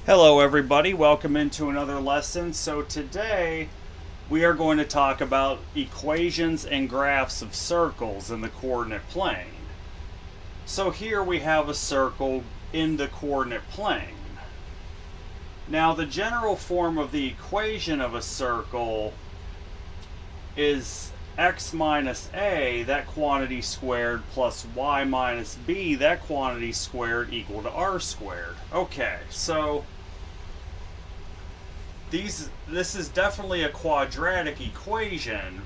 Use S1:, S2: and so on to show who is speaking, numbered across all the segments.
S1: Hello everybody, welcome into another lesson. So today we are going to talk about equations and graphs of circles in the coordinate plane. So here we have a circle in the coordinate plane. Now the general form of the equation of a circle is x minus a, that quantity squared, plus y minus b, that quantity squared, equal to r squared. Okay, so this is definitely a quadratic equation.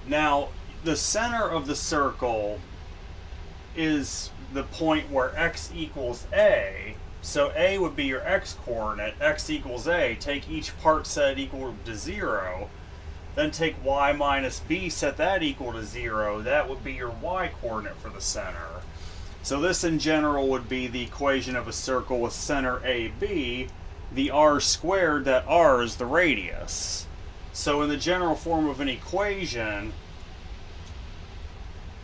S1: Now, the center of the circle is the point where x equals a. So a would be your x coordinate, x equals a. Take each part, set it equal to 0. Then take y minus b, set that equal to 0. That would be your y coordinate for the center. So this in general would be the equation of a circle with center AB. The r squared, that r is the radius. So in the general form of an equation,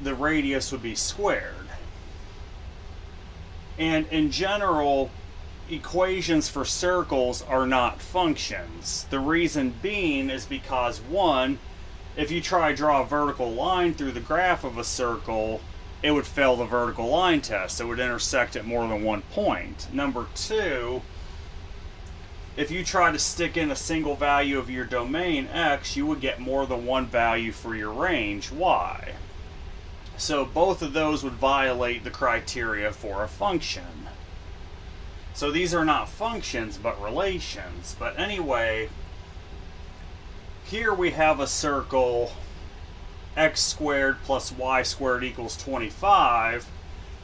S1: the radius would be squared. And in general, equations for circles are not functions. The reason being is because, one, if you try to draw a vertical line through the graph of a circle, it would fail the vertical line test. It would intersect at more than one point. Number two, if you try to stick in a single value of your domain, x, you would get more than one value for your range, y. So both of those would violate the criteria for a function. So these are not functions, but relations. But anyway, here we have a circle, x squared plus y squared equals 25.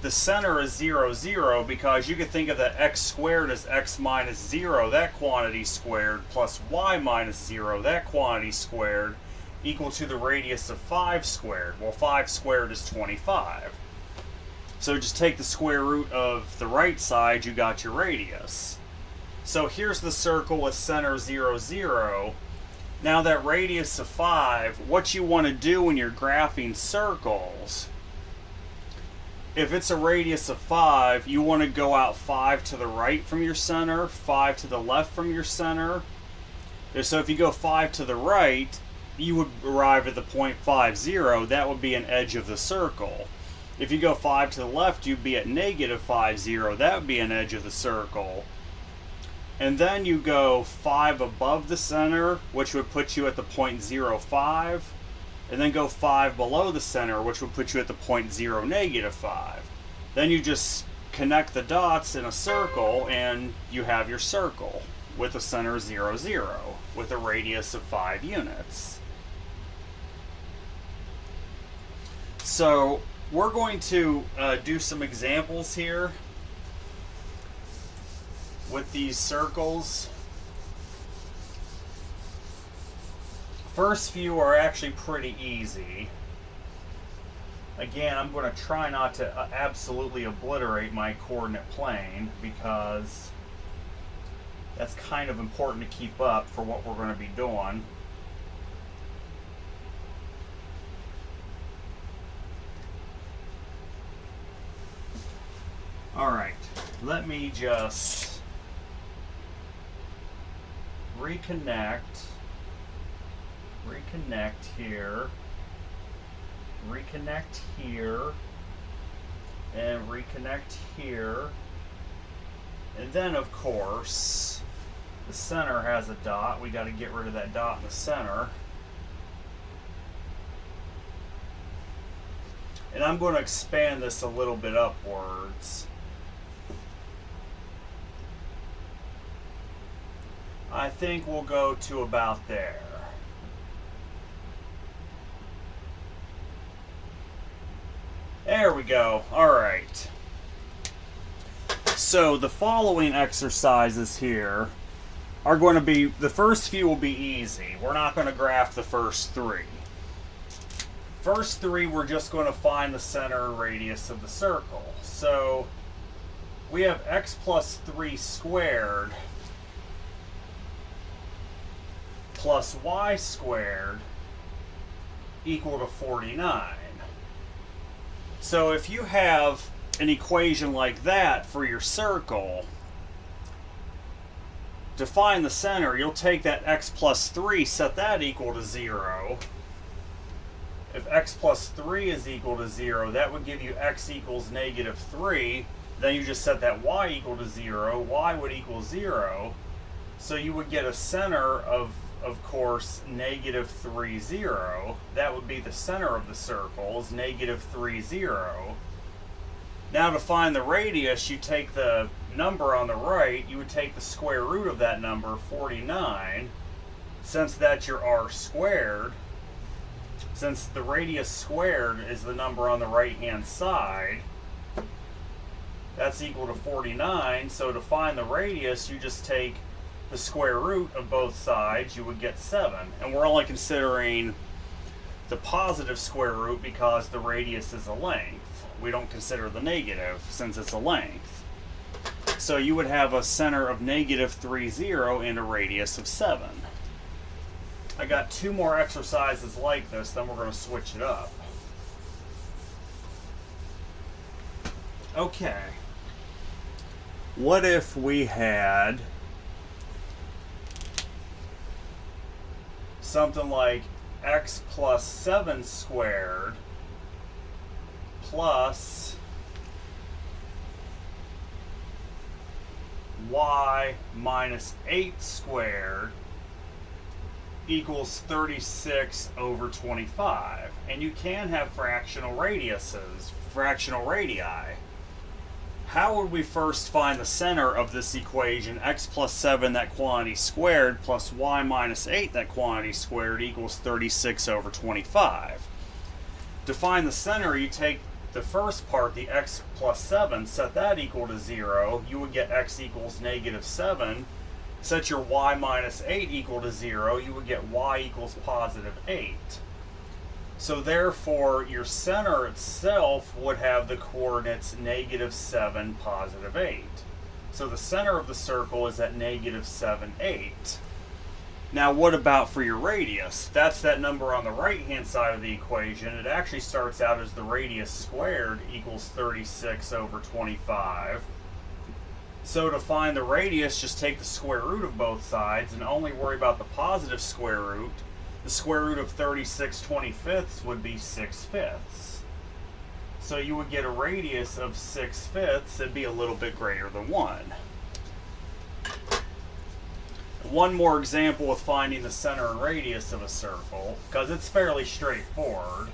S1: The center is 0, 0, because you could think of that x squared as x minus 0, that quantity squared, plus y minus 0, that quantity squared, equal to the radius of 5 squared. Well, 5 squared is 25. So just take the square root of the right side, you got your radius. So here's the circle with center 0, 0. Now that radius of 5, what you want to do when you're graphing circles, if it's a radius of 5, you want to go out 5 to the right from your center, 5 to the left from your center. So if you go 5 to the right, you would arrive at the point 5, 0. That would be an edge of the circle. If you go 5 to the left, you'd be at negative 5, 0. That would be an edge of the circle. And then you go 5 above the center, which would put you at the point 0, 5. And then go 5 below the center, which would put you at the point 0, negative 5. Then you just connect the dots in a circle, and you have your circle with a center 0, 0, with a radius of 5 units. So we're going to do some examples here with these circles. First few are actually pretty easy. Again, I'm going to try not to absolutely obliterate my coordinate plane, because that's kind of important to keep up for what we're going to be doing. Alright, let me just reconnect here, reconnect here, and reconnect here. And then, of course, the center has a dot. We got to get rid of that dot in the center. And I'm going to expand this a little bit upwards. I think we'll go to about there. There we go. All right. So the following exercises here are going to be, the first few will be easy. We're not going to graph the first three. First three, we're just going to find the center and radius of the circle. So we have x plus 3 squared plus y squared equal to 49. So if you have an equation like that for your circle, to find the center, you'll take that x plus 3, set that equal to 0. If x plus 3 is equal to 0, that would give you x equals negative 3. Then you just set that y equal to 0. Y would equal 0. So you would get a center of course, negative 3, 0. That would be the center of the circle, is negative 3, 0. Now to find the radius, you take the number on the right, you would take the square root of that number, 49. Since that's your r squared, since the radius squared is the number on the right-hand side, that's equal to 49. So to find the radius, you just take the square root of both sides, you would get 7. And we're only considering the positive square root because the radius is a length. We don't consider the negative since it's a length. So you would have a center of negative 3, 0 and a radius of 7. I got 2 more exercises like this, then we're going to switch it up. Okay. What if we had something like x plus 7 squared plus y minus 8 squared equals 36 over 25. And you can have fractional radiuses, fractional radii. How would we first find the center of this equation, x plus 7, that quantity squared, plus y minus 8, that quantity squared, equals 36 over 25? To find the center, you take the first part, the x plus 7, set that equal to 0. You would get x equals negative 7. Set your y minus 8 equal to 0. You would get y equals positive 8. So therefore, your center itself would have the coordinates negative 7, positive 8. So the center of the circle is at negative 7, 8. Now what about for your radius? That's that number on the right-hand side of the equation. It actually starts out as the radius squared equals 36 over 25. So to find the radius, just take the square root of both sides and only worry about the positive square root. The square root of 36 25ths would be 6/5. So you would get a radius of 6/5. It'd be a little bit greater than 1. One more example with finding the center and radius of a circle, because it's fairly straightforward.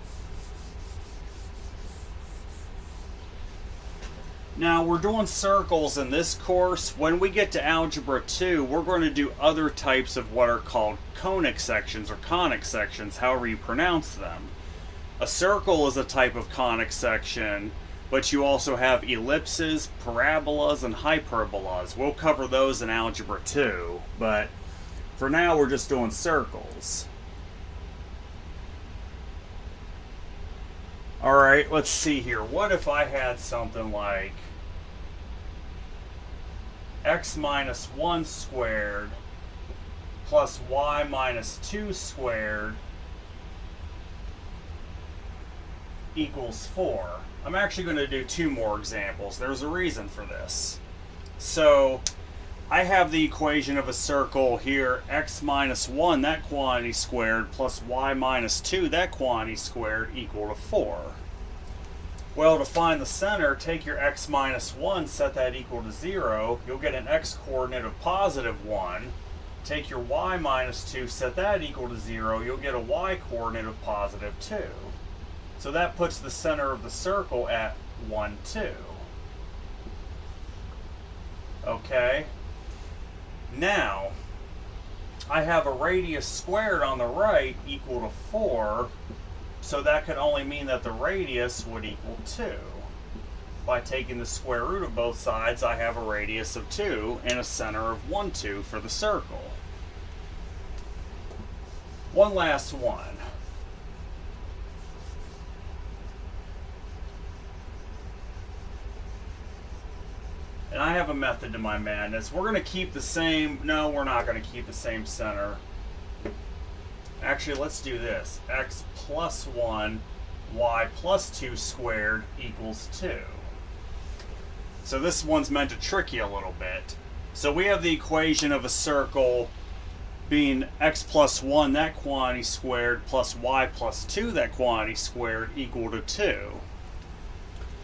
S1: Now we're doing circles in this course. When we get to Algebra 2, we're going to do other types of what are called conic sections or conic sections, however you pronounce them. A circle is a type of conic section, but you also have ellipses, parabolas, and hyperbolas. We'll cover those in Algebra 2, but for now we're just doing circles. Alright, let's see here. What if I had something like x minus 1 squared plus y minus 2 squared equals 4? I'm actually going to do 2 more examples. There's a reason for this. So I have the equation of a circle here, x minus 1, that quantity squared, plus y minus 2, that quantity squared, equal to 4. Well, to find the center, take your x minus 1, set that equal to 0. You'll get an x coordinate of positive 1. Take your y minus 2, set that equal to 0. You'll get a y coordinate of positive 2. So that puts the center of the circle at 1, 2. Okay? Now, I have a radius squared on the right equal to 4, so that could only mean that the radius would equal 2. By taking the square root of both sides, I have a radius of 2 and a center of 1, 2 for the circle. One last one. And I have a method to my madness. We're going to keep the same, no, we're not going to keep the same center. Actually, let's do this. X plus 1, y plus 2 squared equals 2. So this one's meant to trick you a little bit. So we have the equation of a circle being x plus 1, that quantity squared, plus y plus 2, that quantity squared, equal to 2.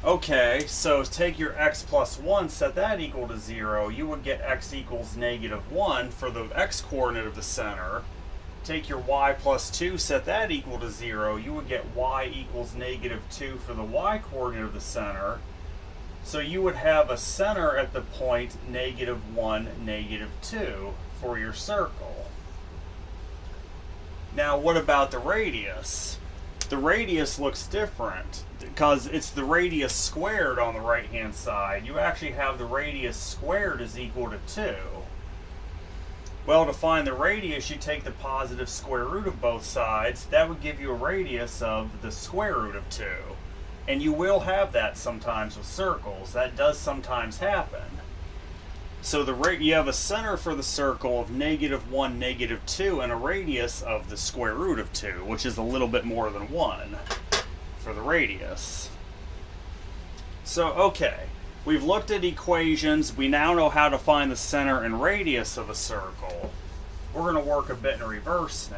S1: Okay, so take your x plus 1, set that equal to 0. You would get x equals negative 1 for the x coordinate of the center. Take your y plus 2, set that equal to 0. You would get y equals negative 2 for the y coordinate of the center. So you would have a center at the point negative 1, negative 2 for your circle. Now what about the radius? The radius looks different because it's the radius squared on the right hand side. You actually have the radius squared is equal to 2. Well, to find the radius, you take the positive square root of both sides. That would give you a radius of the square root of 2. And you will have that sometimes with circles. That does sometimes happen. So you have a center for the circle of negative 1, negative 2, and a radius of the square root of 2, which is a little bit more than 1 for the radius. So, okay, we've looked at equations. We now know how to find the center and radius of a circle. We're going to work a bit in reverse now.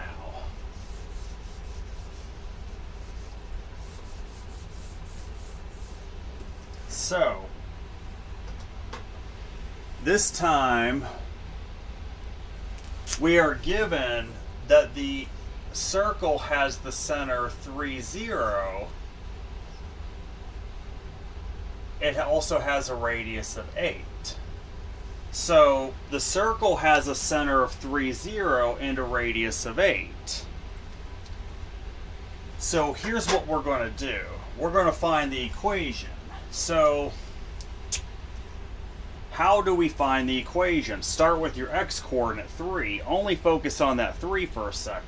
S1: So, this time, we are given that the circle has the center 3, 0. It also has a radius of 8. So, the circle has a center of 3, 0 and a radius of 8. So, here's what we're going to do. We're going to find the equation. So, how do we find the equation? Start with your x-coordinate 3. Only focus on that 3 for a second.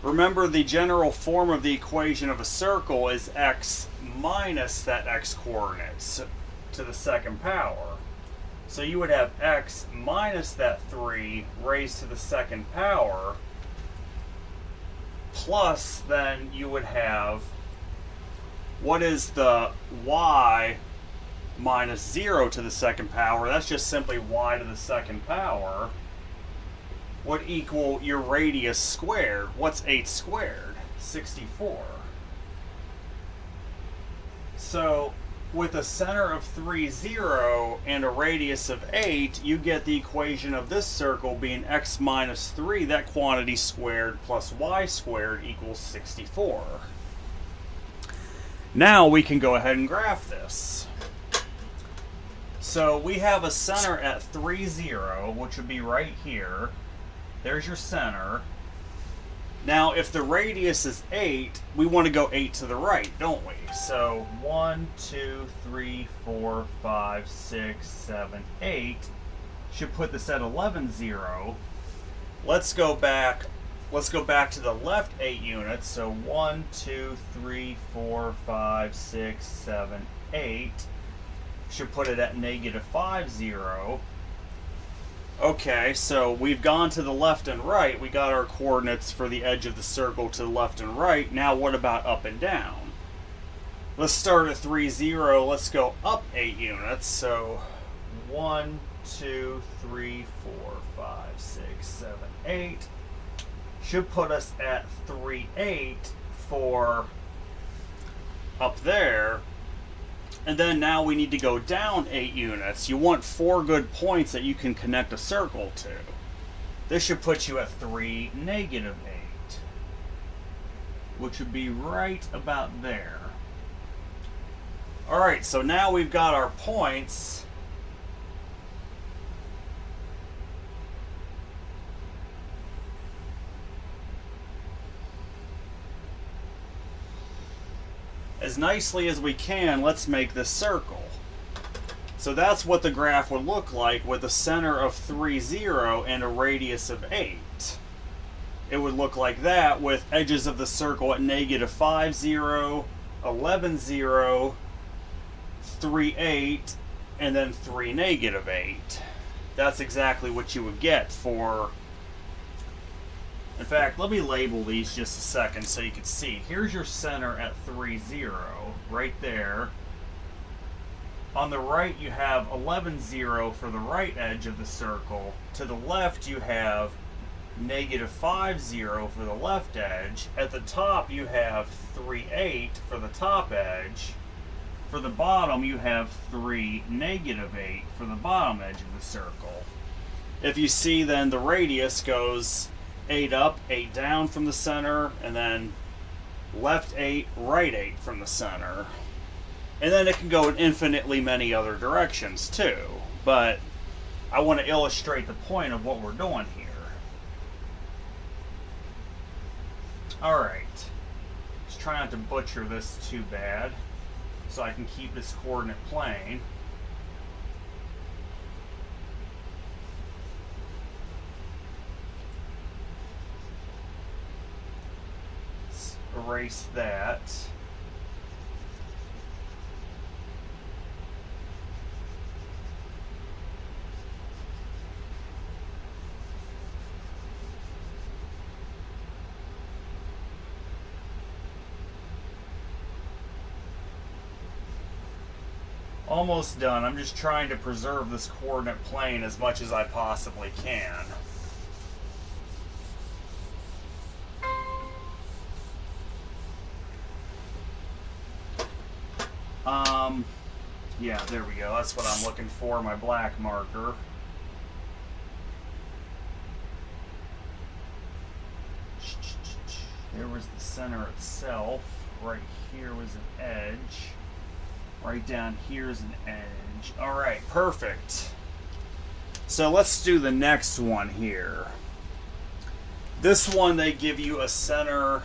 S1: Remember, the general form of the equation of a circle is x minus that x-coordinate to the second power. So you would have x minus that 3 raised to the second power, plus then you would have, what is the y minus 0 to the second power? That's just simply y to the second power, would equal your radius squared. What's 8 squared? 64. So with a center of 3, 0 and a radius of 8, you get the equation of this circle being x minus 3, that quantity squared, plus y squared equals 64. Now we can go ahead and graph this. So we have a center at 3, 0, which would be right here. There's your center. Now, if the radius is 8, we want to go 8 to the right, don't we? So 1, 2, 3, 4, 5, 6, 7, 8. Should put this at 11, 0. Let's go back to the left 8 units. So 1, 2, 3, 4, 5, 6, 7, 8. Should put it at negative 5, 0. Okay, so we've gone to the left and right. We got our coordinates for the edge of the circle to the left and right. Now what about up and down? Let's start at 3, 0. Let's go up 8 units. So 1, 2, 3, 4, 5, 6, 7, 8. Should put us at 3, 8 for up there. And then now we need to go down 8 units. You want 4 good points that you can connect a circle to. This should put you at 3, negative 8, which would be right about there. Alright, so now we've got our points. As nicely as we can, let's make this circle. So that's what the graph would look like with a center of 3, 0 and a radius of 8. It would look like that with edges of the circle at negative 5, 0, 11, 0, 3, 8, and then 3, negative 8. That's exactly what you would get for... In fact, let me label these just a second so you can see. Here's your center at 3, 0, right there. On the right, you have 11, 0 for the right edge of the circle. To the left, you have -5, 0 for the left edge. At the top, you have 3, 8 for the top edge. For the bottom, you have 3, -8 for the bottom edge of the circle. If you see, then the radius goes 8 up, 8 down from the center, and then left 8, right 8 from the center. And then it can go in infinitely many other directions too. But I want to illustrate the point of what we're doing here. Alright. Just try not to butcher this too bad, so I can keep this coordinate plane. Let's erase that. Almost done. I'm just trying to preserve this coordinate plane as much as I possibly can. Yeah, there we go. That's what I'm looking for, my black marker. There was the center itself. Right here was an edge. Right down here is an edge. Alright, perfect. So let's do the next one here. This one, they give you a center.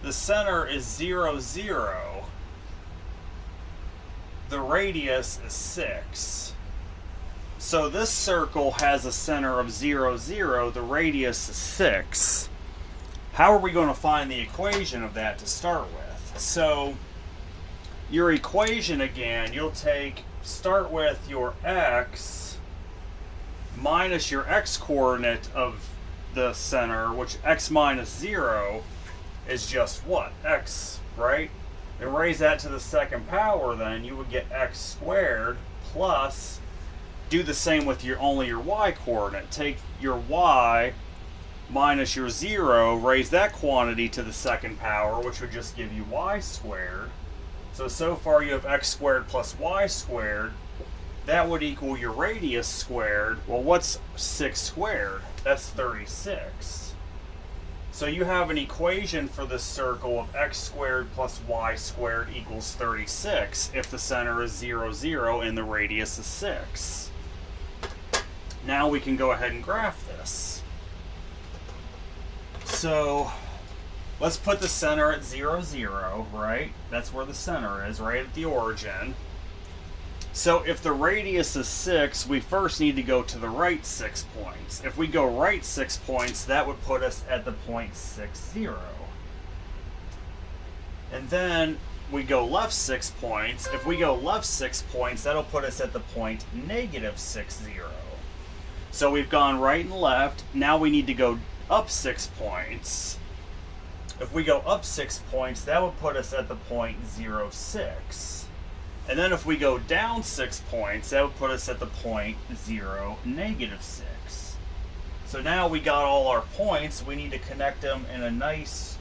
S1: The center is 0, 0. The radius is 6. So this circle has a center of 0, 0. The radius is 6. How are we going to find the equation of that to start with? So your equation, again, you'll start with your x minus your x coordinate of the center, which x minus 0 is just what? X, right? And raise that to the second power, then you would get x squared plus, do the same with only your y coordinate. Take your y minus your 0, raise that quantity to the second power, which would just give you y squared. So far you have x squared plus y squared. That would equal your radius squared. Well, what's 6 squared? That's 36. So you have an equation for this circle of x squared plus y squared equals 36 if the center is 0, 0 and the radius is 6. Now we can go ahead and graph this. So let's put the center at 0, 0, right? That's where the center is, right at the origin. So if the radius is 6, we first need to go to the right 6 points. If we go right 6 points, that would put us at the point 6, 0. And then we go left 6 points. If we go left 6 points, that'll put us at the point -6, 0. So we've gone right and left. Now we need to go up 6 points. If we go up 6 points, that would put us at the point 0, 6. And then if we go down 6 points, that would put us at the point 0, -6. So now we got all our points. We need to connect them in a nice,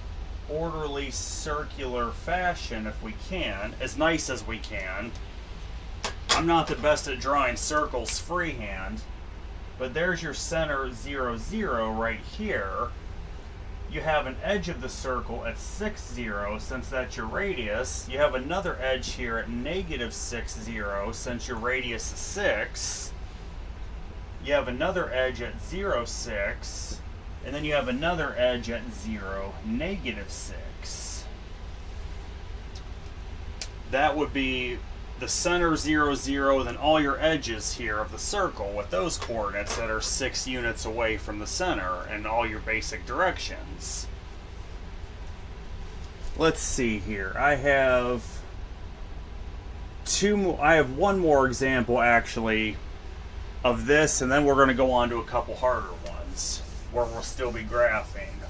S1: orderly, circular fashion if we can, as nice as we can. I'm not the best at drawing circles freehand, but there's your center 0, 0 right here. You have an edge of the circle at 6, 0, since that's your radius. You have another edge here at -6, 0, since your radius is 6. You have another edge at 0, 6. And then you have another edge at 0, -6. That would be the center 0, 0, then all your edges here of the circle with those coordinates that are 6 units away from the center and all your basic directions. Let's see here. I have one more example actually of this, and then we're going to go on to a couple harder ones where we'll still be graphing.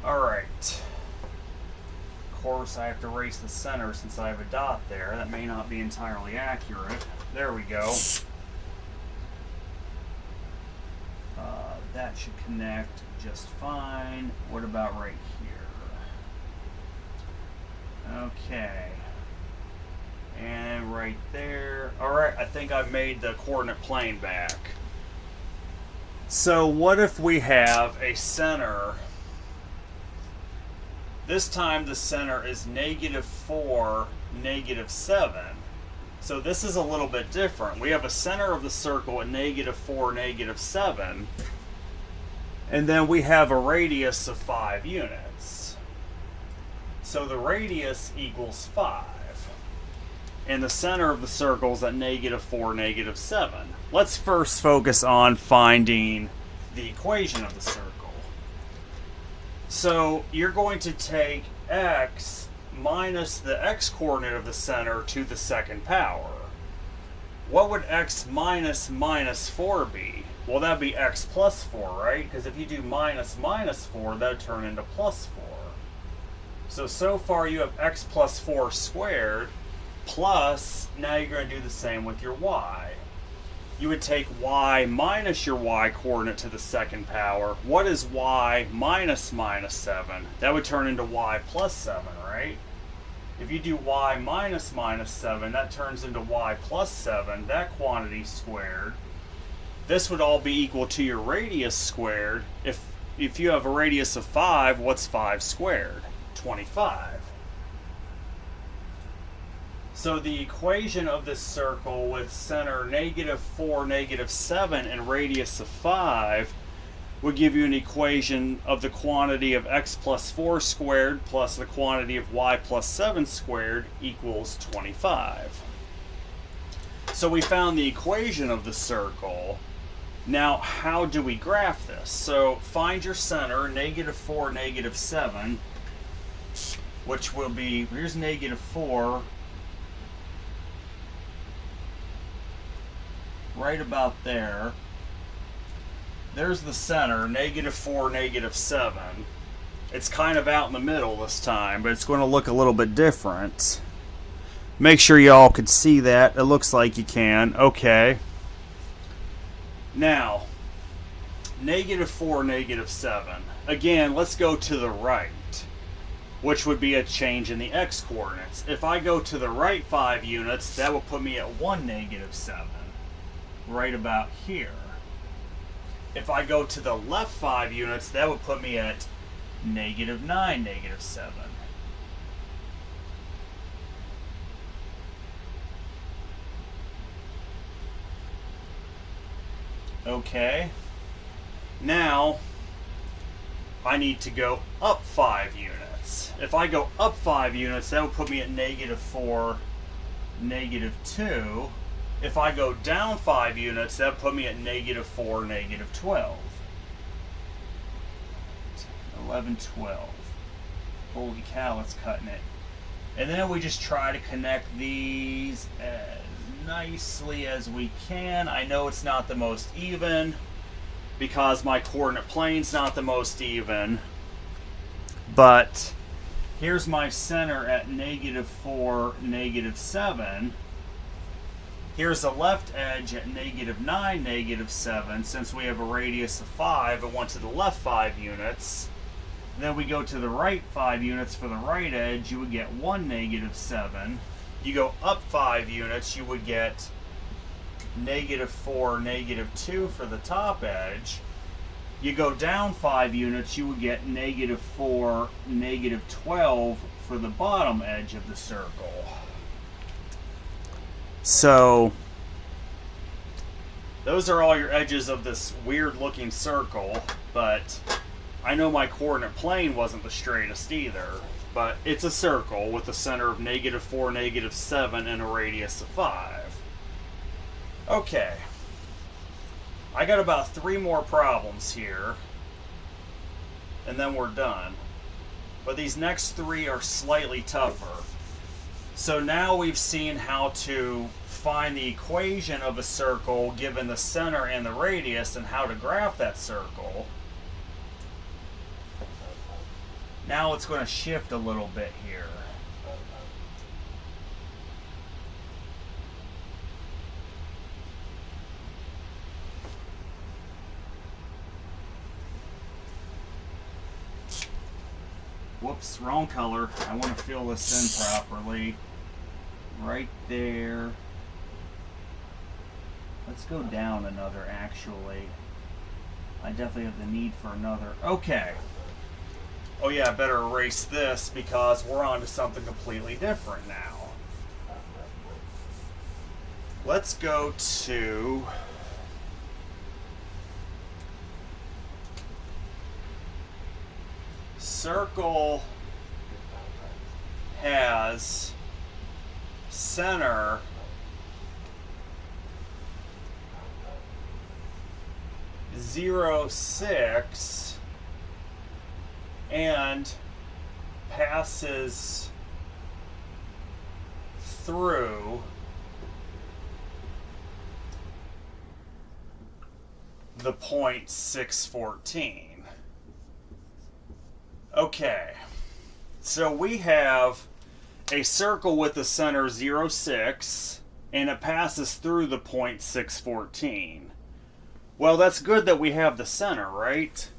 S1: Alright. Of course, I have to erase the center since I have a dot there. That may not be entirely accurate. There we go. That should connect just fine. What about right here? Okay. And right there. Alright, I think I've made the coordinate plane back. So what if we have a center? This time the center is -4, -7. So this is a little bit different. We have a center of the circle at -4, -7. And then we have a radius of 5 units. So the radius equals 5. And the center of the circle is at -4, -7. Let's first focus on finding the equation of the circle. So you're going to take x minus the x-coordinate of the center to the second power. What would x minus -4 be? Well, that'd be x plus 4, right? Because if you do minus -4, that would turn into plus 4. So far you have x plus 4 squared, plus, now you're going to do the same with your y. You would take y minus your y-coordinate to the second power. What is y minus -7? That would turn into y plus 7, right? If you do y minus -7, that turns into y plus 7, that quantity squared. This would all be equal to your radius squared. If you have a radius of 5, what's 5 squared? 25. So the equation of this circle with center -4, -7 and radius of 5 would give you an equation of the quantity of x plus 4 squared plus the quantity of y plus 7 squared equals 25. So we found the equation of the circle. Now, how do we graph this? So find your center, -4, -7, which will be, here's -4, right about there. There's the center, -4, -7. It's kind of out in the middle this time, but it's going to look a little bit different. Make sure y'all can see that. It looks like you can. Okay. Now, -4, -7. Again, let's go to the right, which would be a change in the x-coordinates. If I go to the right 5 units, that will put me at 1, -7, right about here. If I go to the left 5 units, that would put me at -9, -7. Okay, now I need to go up 5 units. If I go up 5 units, that would put me at -4, -2. If I go down 5 units, that would put me at -4, -12. 11, 12. Holy cow, it's cutting it. And then we just try to connect these as nicely as we can. I know it's not the most even because my coordinate plane's not the most even, but here's my center at -4, -7. Here's the left edge at -9, -7. Since we have a radius of 5, it went to the left 5 units. Then we go to the right 5 units for the right edge, you would get 1, -7. You go up 5 units, you would get -4, -2 for the top edge. You go down 5 units, you would get -4, -12 for the bottom edge of the circle. So, those are all your edges of this weird looking circle, but I know my coordinate plane wasn't the straightest either. But it's a circle with a center of -4, -7 and a radius of 5. Okay. I got about 3 more problems here, and then we're done. But these next 3 are slightly tougher. So now we've seen how to find the equation of a circle given the center and the radius and how to graph that circle. Now it's going to shift a little bit here. Whoops, wrong color. I want to fill this in properly. Right there. Let's go down another, actually. I definitely have the need for another. Okay. Oh yeah, I better erase this because we're on to something completely different now. Let's go to circle has center 0, 6 and passes through the point 614. Okay, so we have a circle with the center 0, 6 and it passes through the point 614. Well, that's good that we have the center, right?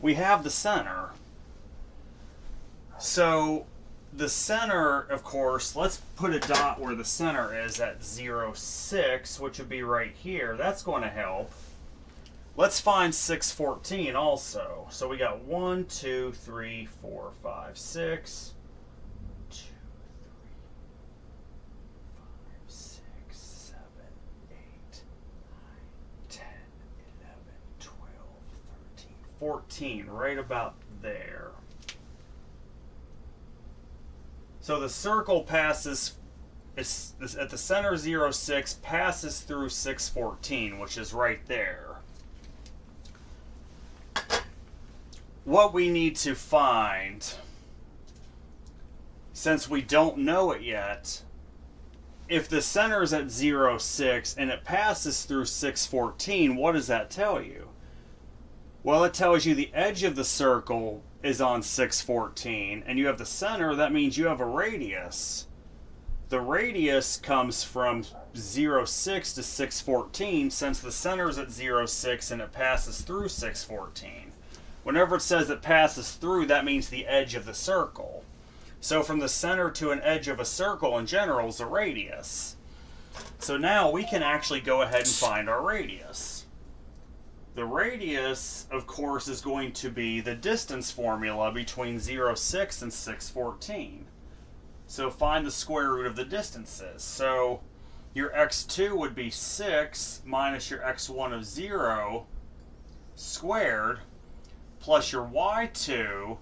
S1: We have the center. So the center, of course, let's put a dot where the center is at 0, 6, which would be right here. That's going to help. Let's find 614 also. So we got 1, 2, 3, 4, 5, 6. 2, 3, 5, 6, 7, 8, 9, 10, 11, 12, 13, 14. Right about there. So the circle passes, at the center 0, 6, passes through 614, which is right there. What we need to find, since we don't know it yet, if the center is at 0, 6 and it passes through 614, what does that tell you? Well, it tells you the edge of the circle is on 614 and you have the center. That means you have a radius. The radius comes from 0, 6 to 614 since the center is at 0, 6 and it passes through 614. Whenever it says it passes through, that means the edge of the circle. So from the center to an edge of a circle in general is a radius. So now we can actually go ahead and find our radius. The radius, of course, is going to be the distance formula between 0, 6 and 614. So find the square root of the distances. So your x2 would be 6 minus your x1 of 0 squared plus your y2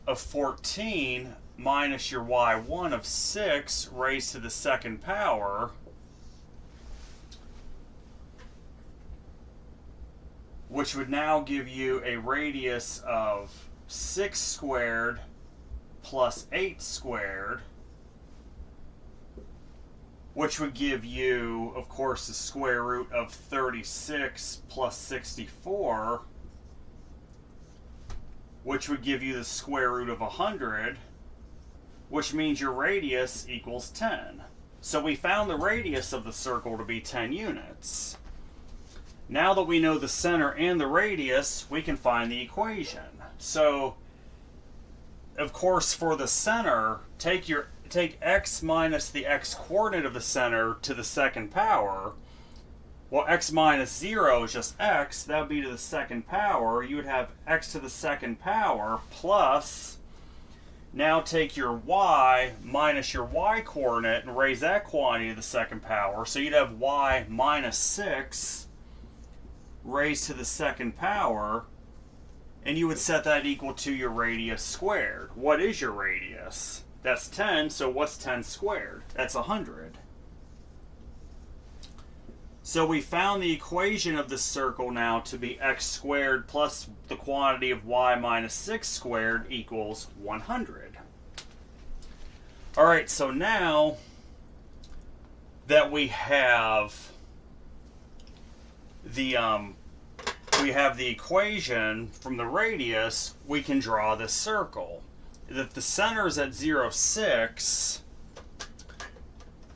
S1: of 14 minus your y1 of 6 raised to the second power, which would now give you a radius of 6 squared plus 8 squared, which would give you, of course, the square root of 36 plus 64, which would give you the square root of 100, which means your radius equals 10. So we found the radius of the circle to be 10 units. Now that we know the center and the radius, we can find the equation. So, of course, for the center, take x minus the x coordinate of the center to the second power. Well, x minus 0 is just x. That would be to the second power. You would have x to the second power plus, now take your y minus your y coordinate and raise that quantity to the second power. So you'd have y minus 6 raised to the second power, and you would set that equal to your radius squared. What is your radius? That's 10, so what's 10 squared? That's 100. So we found the equation of the circle now to be x squared plus the quantity of y minus 6 squared equals 100. Alright, so now that we have the we have the equation from the radius, we can draw this circle. If the center is at 0, 6,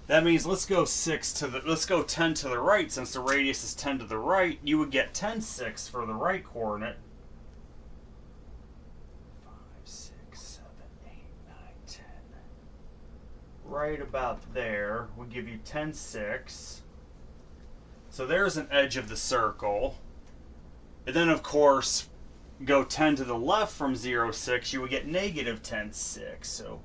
S1: that means let's go 10 to the right. Since the radius is 10 to the right, you would get 10, 6 for the right coordinate. 5, 6, 7, 8, 9, 10. Right about there will give you 10, 6. So there's an edge of the circle. And then, of course, go 10 to the left from 0, 6, you would get negative 10, 6. So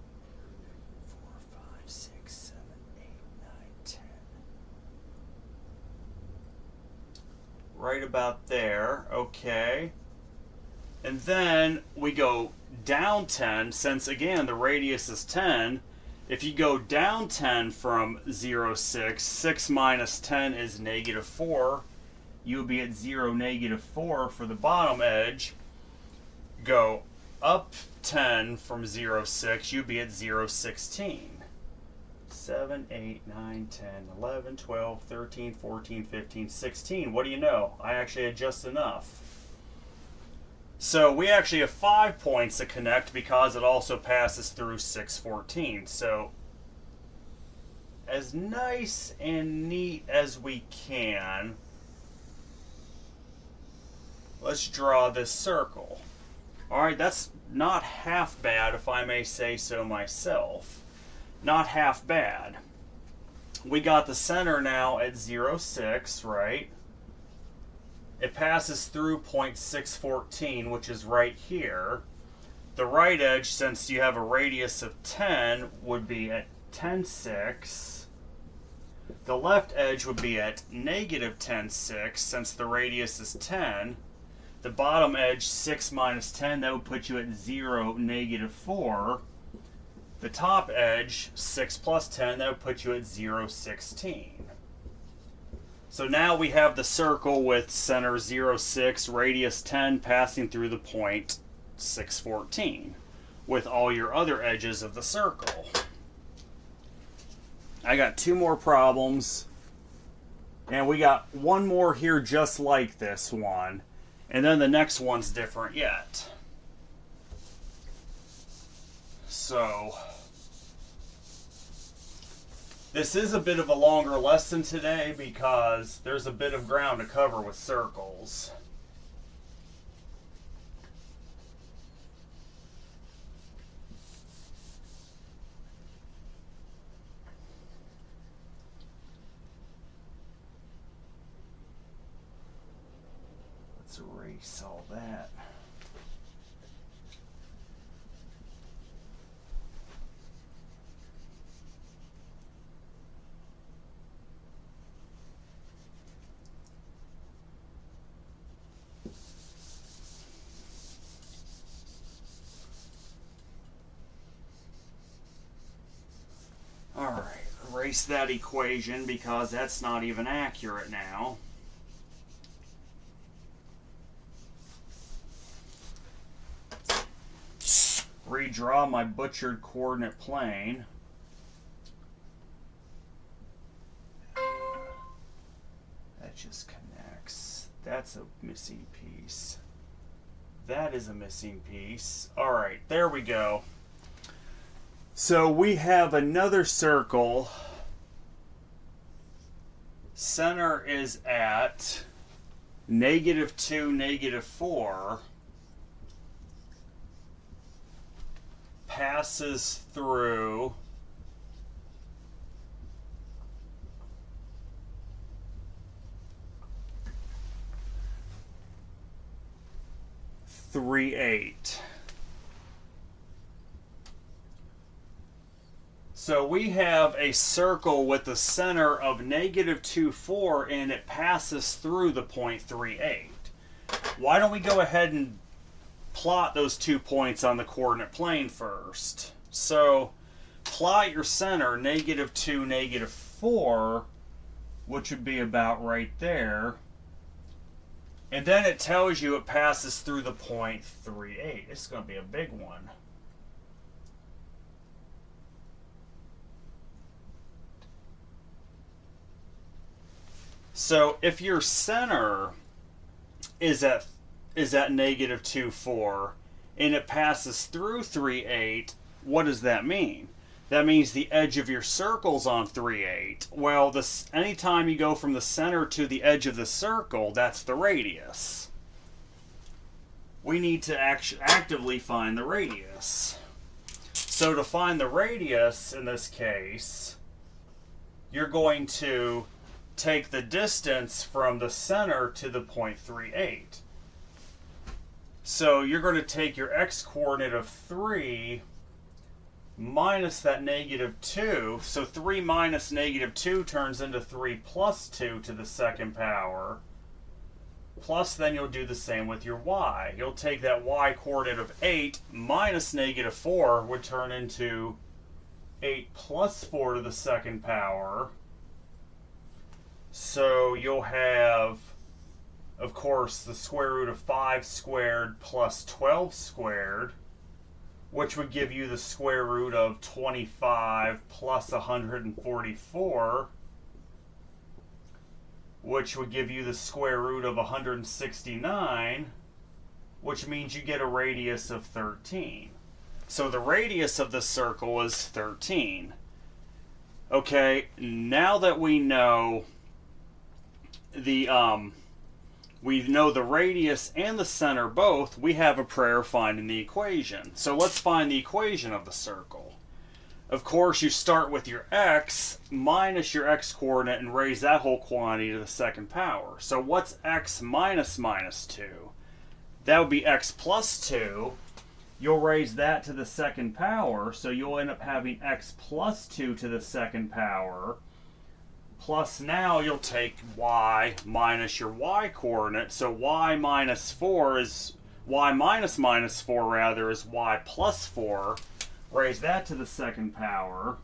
S1: 4, 5, 6, 7, 8, 9, 10. Right about there. Okay. And then we go down 10, since, again, the radius is 10. If you go down 10 from 0, 6, 6 minus 10 is negative 4. You would be at 0, negative 4 for the bottom edge. Go up 10 from 0, 6, you'd be at 0, 16. 7, 8, 9, 10, 11, 12, 13, 14, 15, 16. What do you know? I actually had just enough. So we actually have 5 points to connect because it also passes through 6, 14. So as nice and neat as we can, let's draw this circle. Alright, that's not half bad, if I may say so myself. Not half bad. We got the center now at 0, 6, right? It passes through point 614, which is right here. The right edge, since you have a radius of 10, would be at 10, 6. The left edge would be at negative 10, 6, since the radius is 10. The bottom edge, 6 minus 10, that would put you at 0, negative 4. The top edge, 6 plus 10, that would put you at 0, 16. So now we have the circle with center 0, 6, radius 10, passing through the point 614, with all your other edges of the circle. I got 2 more problems, and we got one more here just like this one, and then the next one's different yet. So this is a bit of a longer lesson today because there's a bit of ground to cover with circles. Let's erase all that. Alright, erase that equation because that's not even accurate now. Redraw my butchered coordinate plane. That just connects. That's a missing piece. That is a missing piece. Alright, there we go. So we have another circle. Center is at negative 2, negative 4. Passes through three, 8. So we have a circle with a center of negative 2, 4, and it passes through the point 3, 8. Why don't we go ahead and plot those 2 points on the coordinate plane first? So plot your center, negative 2, negative 4, which would be about right there. And then it tells you it passes through the point 3, 8. This is going to be a big one. So if your center is at negative 2, 4, and it passes through 3, 8, what does that mean? That means the edge of your circle's on 3, 8. Well, anytime you go from the center to the edge of the circle, that's the radius. We need to actively find the radius. So to find the radius, in this case, you're going to take the distance from the center to the point 3, 8. So you're going to take your x-coordinate of 3 minus that negative 2. So 3 minus negative 2 turns into 3 plus 2 to the second power. Plus, then you'll do the same with your y. You'll take that y-coordinate of 8 minus negative 4 would turn into 8 plus 4 to the second power. So you'll have, of course, the square root of 5 squared plus 12 squared, which would give you the square root of 25 plus 144, which would give you the square root of 169, which means you get a radius of 13. So the radius of the circle is 13. Okay, now that we know the radius and the center both, we have a prayer finding the equation. So let's find the equation of the circle. Of course, you start with your x minus your x-coordinate and raise that whole quantity to the second power. So what's x minus minus 2? That would be x plus 2. You'll raise that to the second power, so you'll end up having x plus 2 to the second power. Plus now you'll take y minus your y-coordinate. So y minus 4 is, y minus minus 4 rather, is y plus 4. Raise that to the second power.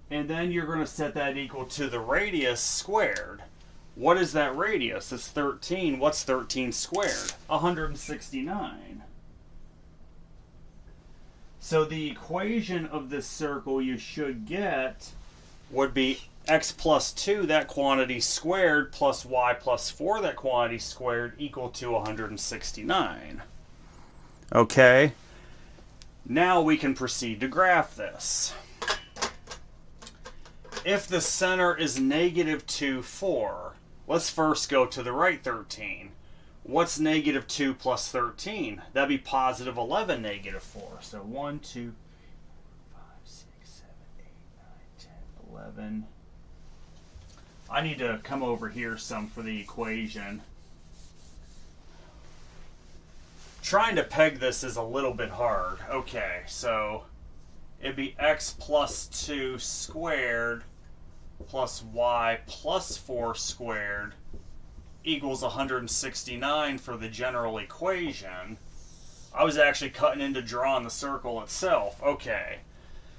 S1: And then you're going to set that equal to the radius squared. What is that radius? It's 13. What's 13 squared? 169. So the equation of this circle you should get would be x plus 2, that quantity squared, plus y plus 4, that quantity squared, equal to 169. Okay, now we can proceed to graph this. If the center is negative 2, 4, let's first go to the right 13. What's negative 2 plus 13? That'd be positive 11, negative 4. So 1, 2, 5, 6, 7, 8, 9, 10, 11. I need to come over here some for the equation. Trying to peg this is a little bit hard. Okay, so it'd be x plus 2 squared plus y plus 4 squared equals 169 for the general equation. I was actually cutting into drawing the circle itself. Okay,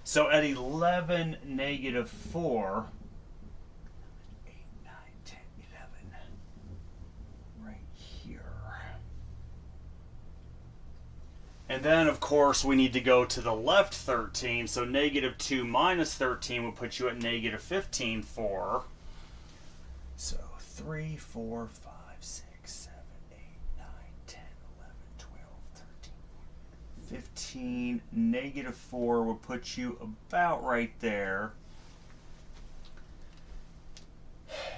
S1: so at 11, negative 4, 8, 9, 10, 11, right here. And then, of course, we need to go to the left 13. So negative 2 minus 13 would put you at negative 15, 4. So 3, 4, 5, 6, 7, 8, 9, 10, 11, 12, 13, 15. Negative 4 would put you about right there.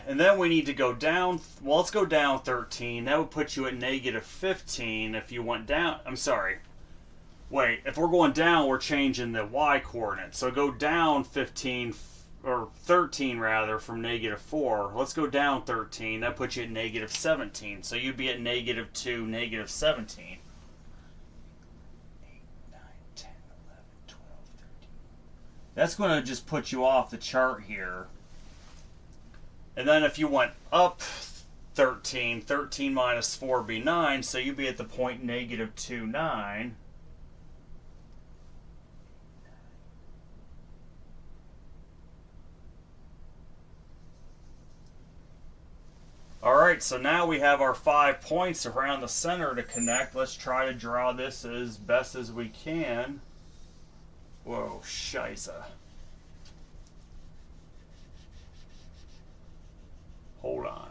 S1: And then we need to go down. Well, let's go down 13. That would put you at negative 15 if you went down. I'm sorry. Wait, if we're going down, we're changing the y-coordinate. So go down 15, or 13 rather, from negative 4. Let's go down 13. That puts you at negative 17. So you'd be at negative 2, negative 17. 8, 9, 10, 11, 12, 13. That's going to just put you off the chart here. And then if you went up 13, 13 minus 4 would be 9. So you'd be at the point negative 2, 9. Alright, so now we have our 5 points around the center to connect. Let's try to draw this as best as we can. Whoa, scheisse. Hold on.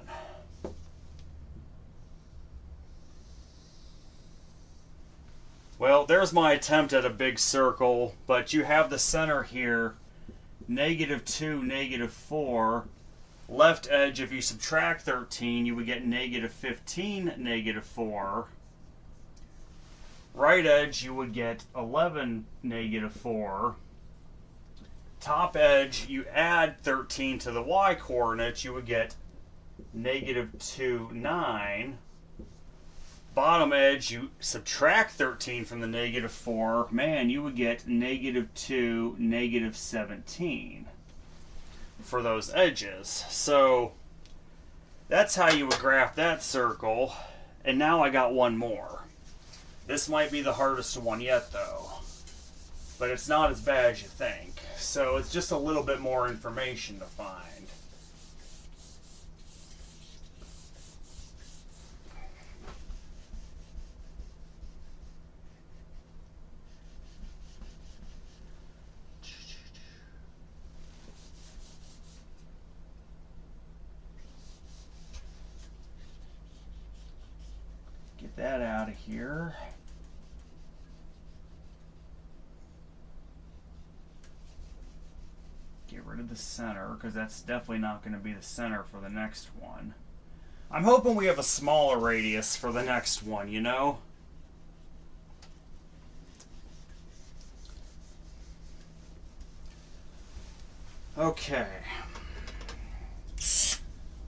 S1: Well, there's my attempt at a big circle, but you have the center here, -2, -4. Left edge, if you subtract 13, you would get -15, -4. Right edge, you would get 11, -4. Top edge, you add 13 to the y coordinates, you would get -2, 9. Bottom edge, you subtract 13 from the -4, man, you would get -2, -17 for those edges. So that's how you would graph that circle. And now I got one more. This might be the hardest one yet, though, but it's not as bad as you think. So it's just a little bit more information to find. Get that out of here. Get rid of the center, because that's definitely not going to be the center for the next one. I'm hoping we have a smaller radius for the next one, you know? Okay.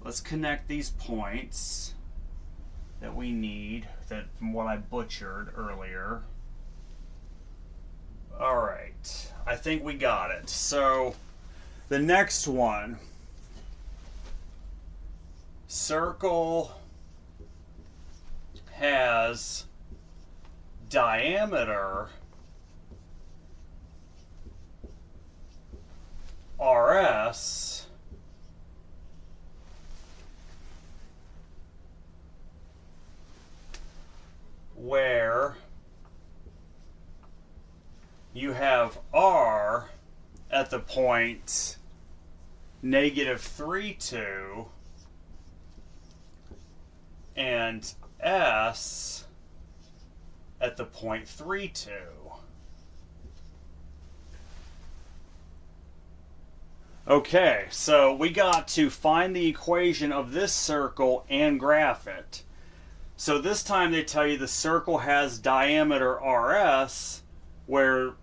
S1: Let's connect these points that we need, that from what I butchered earlier. Alright, I think we got it. So the next one, circle has diameter RS where you have R at the point -3, 2 and S at the point 3, 2. Okay, so we got to find the equation of this circle and graph it. So this time they tell you the circle has diameter RS, where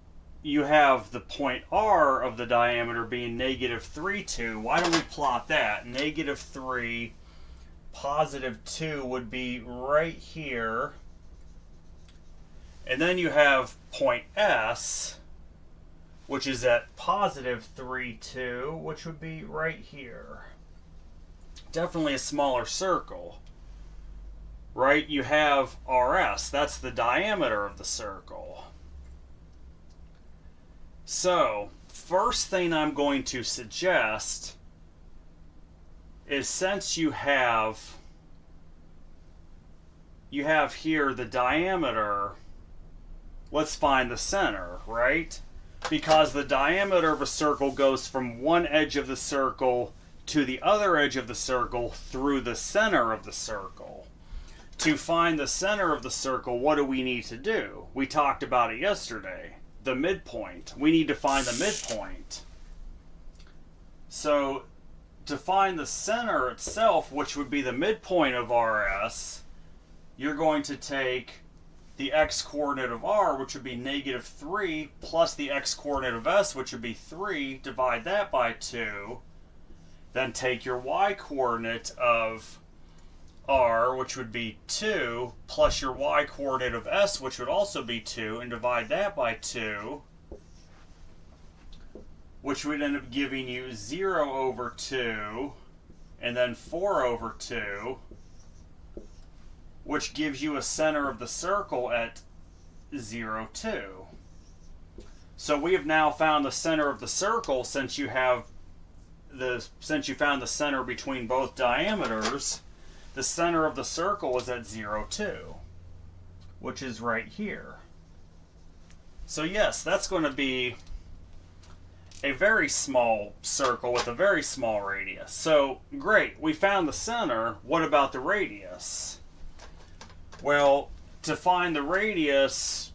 S1: you have the point R of the diameter being -3, 2. Why don't we plot that? -3, +2 would be right here. And then you have point S, which is at +3, 2, which would be right here. Definitely a smaller circle. Right? You have RS. That's the diameter of the circle. So, first thing I'm going to suggest is, since you have here the diameter, let's find the center, right? Because the diameter of a circle goes from one edge of the circle to the other edge of the circle through the center of the circle. To find the center of the circle, what do we need to do? We talked about it yesterday. The midpoint. We need to find the midpoint. So, to find the center itself, which would be the midpoint of RS, you're going to take the x-coordinate of R, which would be -3, plus the x-coordinate of S, which would be 3, divide that by 2, then take your y-coordinate of R, which would be 2, plus your y-coordinate of S, which would also be 2, and divide that by 2, which would end up giving you 0/2, and then 4/2, which gives you a center of the circle at 0, 2. So we have now found the center of the circle, since you found the center between both diameters. The center of the circle is at 0, 2, which is right here. So yes, that's going to be a very small circle with a very small radius. So great, we found the center. What about the radius? Well, to find the radius,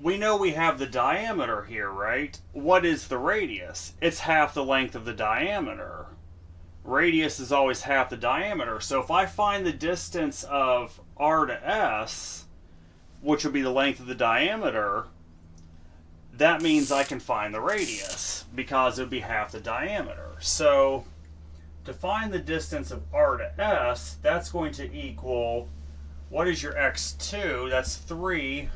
S1: we know we have the diameter here, right? What is the radius? It's half the length of the diameter. Radius is always half the diameter. So if I find the distance of r to s, which would be the length of the diameter, that means I can find the radius because it would be half the diameter. So to find the distance of r to s, that's going to equal, what is your x2? That's 3.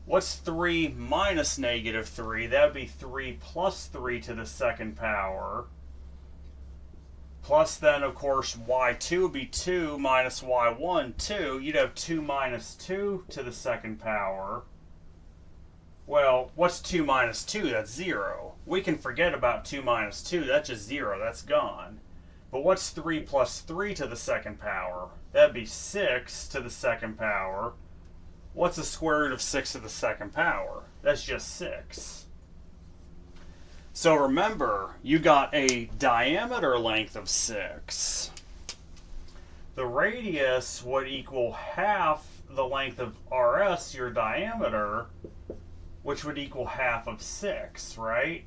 S1: What's 3 minus negative 3? That would be 3 plus 3 to the second power. Plus then, of course, y2 would be 2 minus y1, 2. You'd have 2 minus 2 to the second power. Well, what's 2 minus 2? That's 0. We can forget about 2 minus 2. That's just 0. That's gone. But what's 3 plus 3 to the second power? That'd be 6 to the second power. What's the square root of 6 to the second power? That's just 6. So remember, you got a diameter length of 6. The radius would equal half the length of rs, your diameter, which would equal half of 6, right?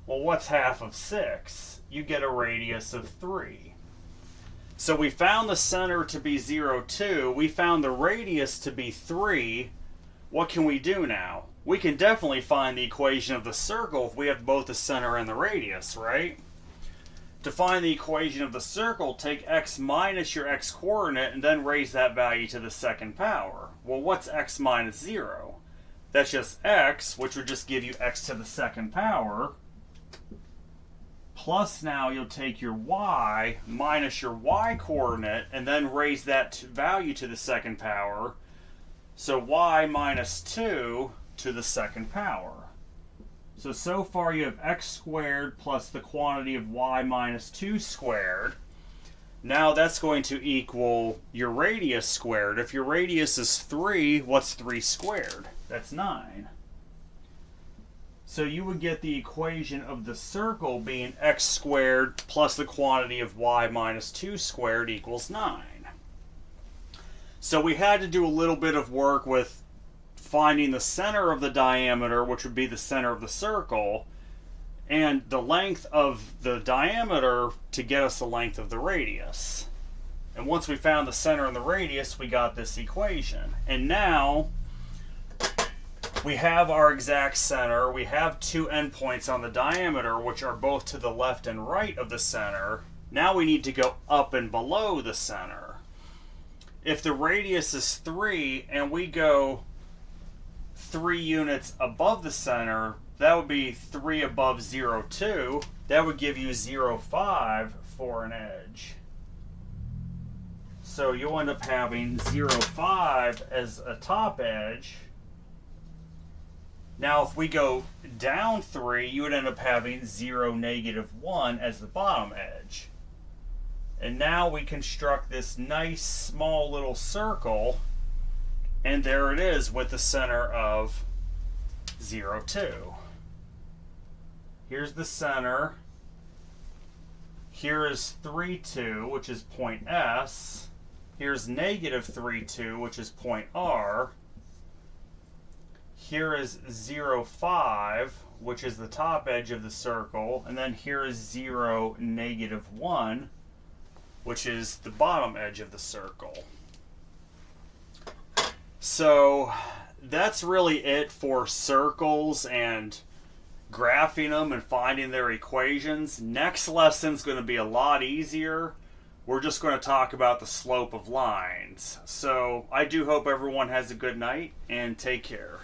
S1: Well, what's half of 6? You get a radius of 3. So we found the center to be 0, 2. We found the radius to be 3. What can we do now? We can definitely find the equation of the circle if we have both the center and the radius, right? To find the equation of the circle, take x minus your x coordinate and then raise that value to the second power. Well, what's x minus 0? That's just x, which would just give you x to the second power. Plus now you'll take your y minus your y coordinate and then raise that value to the second power. So y minus 2 to the second power. So far you have x squared plus the quantity of y minus 2 squared. Now that's going to equal your radius squared. If your radius is 3, what's 3 squared? That's 9. So you would get the equation of the circle being x squared plus the quantity of y minus 2 squared equals 9. So we had to do a little bit of work with finding the center of the diameter, which would be the center of the circle, and the length of the diameter to get us the length of the radius. And once we found the center and the radius, we got this equation. And now we have our exact center. We have 2 endpoints on the diameter, which are both to the left and right of the center. Now we need to go up and below the center. If the radius is 3 and we go 3 units above the center, that would be 3 above 0, 2. That would give you 0, 5 for an edge. So you'll end up having 0, 5 as a top edge. Now if we go down 3, you would end up having 0, negative 1 as the bottom edge. And now we construct this nice small little circle, and there it is with the center of 0, 2. Here's the center. Here is 3, 2, which is point S. Here's negative 3, 2, which is point R. Here is 0, 5, which is the top edge of the circle. And then here is 0, negative 1, which is the bottom edge of the circle. So that's really it for circles and graphing them and finding their equations. Next lesson's going to be a lot easier. We're just going to talk about the slope of lines. So I do hope everyone has a good night and take care.